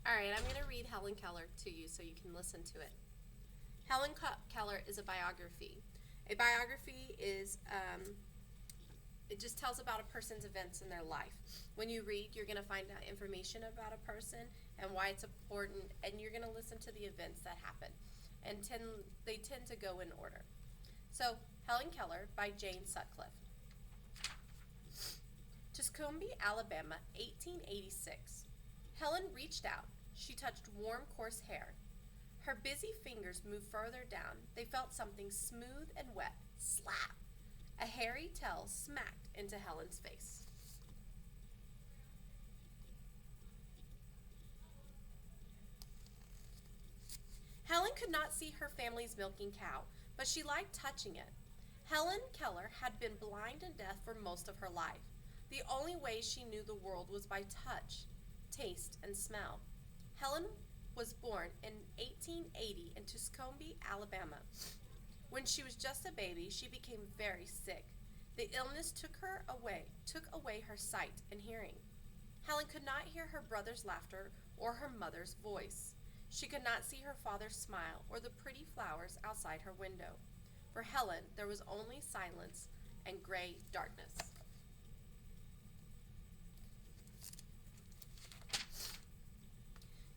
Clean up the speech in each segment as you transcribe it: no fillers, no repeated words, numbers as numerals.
All right, I'm going to read Helen Keller to you so you can listen to it. Helen Keller is a biography. A biography is, it just tells about a person's events in their life. When you read, you're going to find out information about a person and why it's important, and you're going to listen to the events that happen. And they tend to go in order. So, Helen Keller by Jane Sutcliffe. Tuscombe, Alabama, 1886. Helen reached out. She touched warm, coarse hair. Her busy fingers moved further down. They felt something smooth and wet. Slap! A hairy tail smacked into Helen's face. Helen could not see her family's milking cow, but she liked touching it. Helen Keller had been blind and deaf for most of her life. The only way she knew the world was by touch, taste, and smell. Helen was born in 1880 in Tuscombe, Alabama. When she was just a baby, she became very sick. The illness took away her sight and hearing. Helen could not hear her brother's laughter or her mother's voice. She could not see her father's smile or the pretty flowers outside her window. For Helen, there was only silence and gray darkness.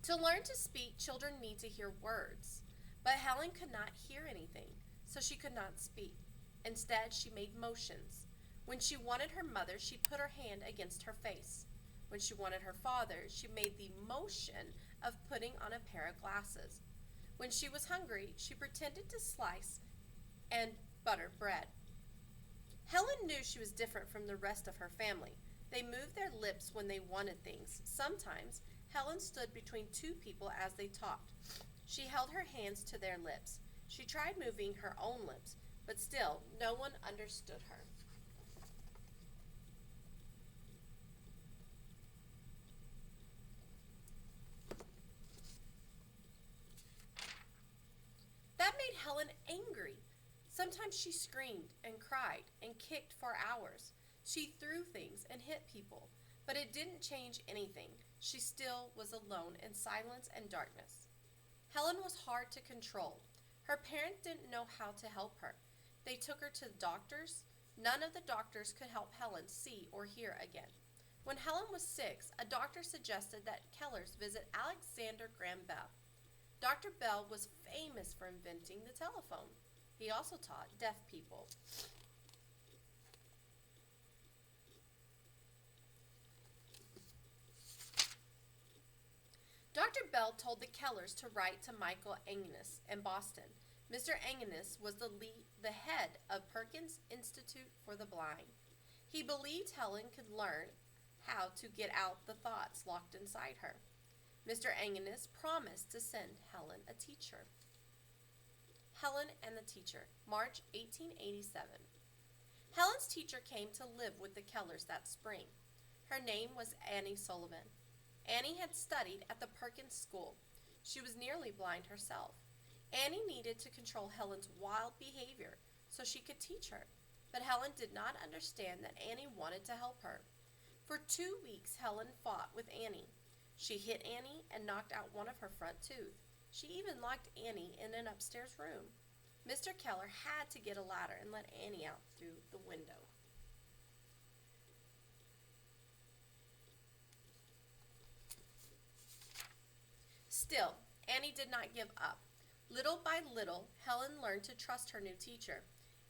To learn to speak, children need to hear words. But Helen could not hear anything, so she could not speak. Instead, she made motions. When she wanted her mother, she put her hand against her face. When she wanted her father, she made the motion of putting on a pair of glasses. When she was hungry, she pretended to slice and butter bread. Helen knew she was different from the rest of her family. They moved their lips when they wanted things. Sometimes, Helen stood between two people as they talked. She held her hands to their lips. She tried moving her own lips, but still no one understood her. That made Helen angry. Sometimes she screamed and cried and kicked for hours. She threw things and hit people, but it didn't change anything. She still was alone in silence and darkness. Helen was hard to control. Her parents didn't know how to help her. They took her to doctors. None of the doctors could help Helen see or hear again. When Helen was 6, a doctor suggested that Kellers visit Alexander Graham Bell. Dr. Bell was famous for inventing the telephone. He also taught deaf people. Dr. Bell told the Kellers to write to Michael Angus in Boston. Mr. Angus was the head of Perkins Institute for the Blind. He believed Helen could learn how to get out the thoughts locked inside her. Mr. Angus promised to send Helen a teacher. Helen and the teacher, March 1887. Helen's teacher came to live with the Kellers that spring. Her name was Annie Sullivan. Annie had studied at the Perkins School. She was nearly blind herself. Annie needed to control Helen's wild behavior so she could teach her. But Helen did not understand that Annie wanted to help her. For 2 weeks, Helen fought with Annie. She hit Annie and knocked out one of her front teeth. She even locked Annie in an upstairs room. Mr. Keller had to get a ladder and let Annie out through the window. Still, Annie did not give up. Little by little, Helen learned to trust her new teacher.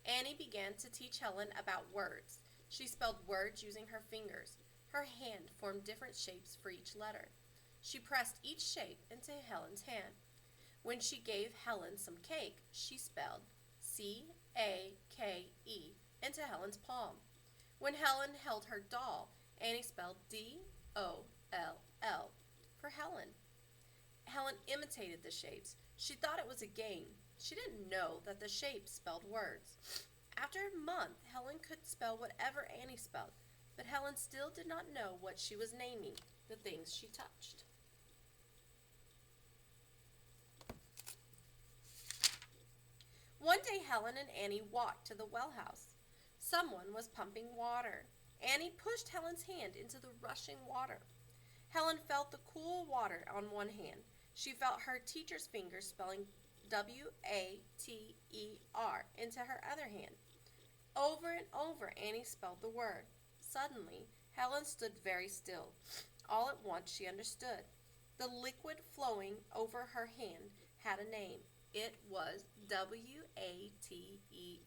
Annie began to teach Helen about words. She spelled words using her fingers. Her hand formed different shapes for each letter. She pressed each shape into Helen's hand. When she gave Helen some cake, she spelled C-A-K-E into Helen's palm. When Helen held her doll, Annie spelled D-O-L-L for Helen. Helen imitated the shapes. She thought it was a game. She didn't know that the shapes spelled words. After a month, Helen could spell whatever Annie spelled, but Helen still did not know what she was naming the things she touched. One day, Helen and Annie walked to the well house. Someone was pumping water. Annie pushed Helen's hand into the rushing water. Helen felt the cool water on one hand. She felt her teacher's fingers spelling Water into her other hand. Over and over Annie spelled the word. Suddenly, Helen stood very still. All at once she understood. The liquid flowing over her hand had a name. It was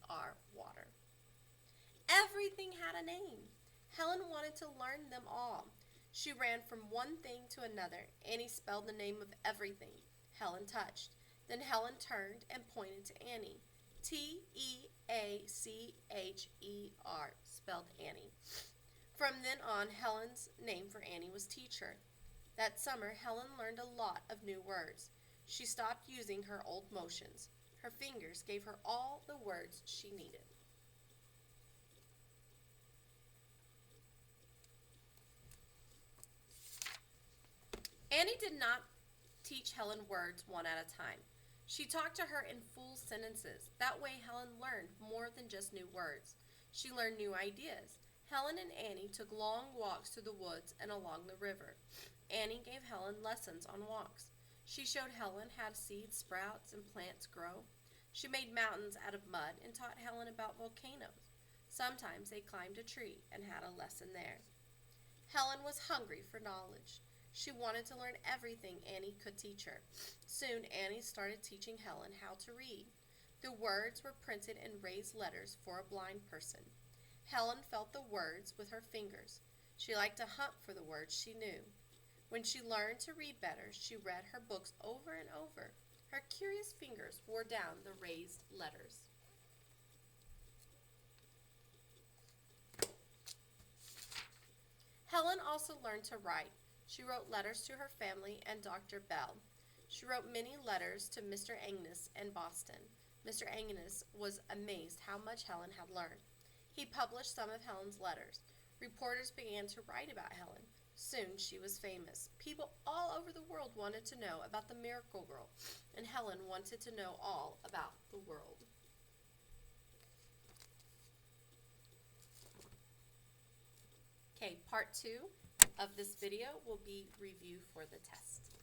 Water, water. Everything had a name. Helen wanted to learn them all. She ran from one thing to another. Annie spelled the name of everything Helen touched. Then Helen turned and pointed to Annie. Teacher, spelled Annie. From then on, Helen's name for Annie was teacher. That summer, Helen learned a lot of new words. She stopped using her old motions. Her fingers gave her all the words she needed. Annie did not teach Helen words one at a time. She talked to her in full sentences. That way Helen learned more than just new words. She learned new ideas. Helen and Annie took long walks through the woods and along the river. Annie gave Helen lessons on walks. She showed Helen how seeds sprout and plants grow. She made mountains out of mud and taught Helen about volcanoes. Sometimes they climbed a tree and had a lesson there. Helen was hungry for knowledge. She wanted to learn everything Annie could teach her. Soon Annie started teaching Helen how to read. The words were printed in raised letters for a blind person. Helen felt the words with her fingers. She liked to hunt for the words she knew. When she learned to read better, she read her books over and over. Her curious fingers wore down the raised letters. Helen also learned to write. She wrote letters to her family and Dr. Bell. She wrote many letters to Mr. Agnes in Boston. Mr. Agnes was amazed how much Helen had learned. He published some of Helen's letters. Reporters began to write about Helen. Soon she was famous. People all over the world wanted to know about the Miracle Girl, and Helen wanted to know all about the world. Okay, part 2 of this video will be review for the test.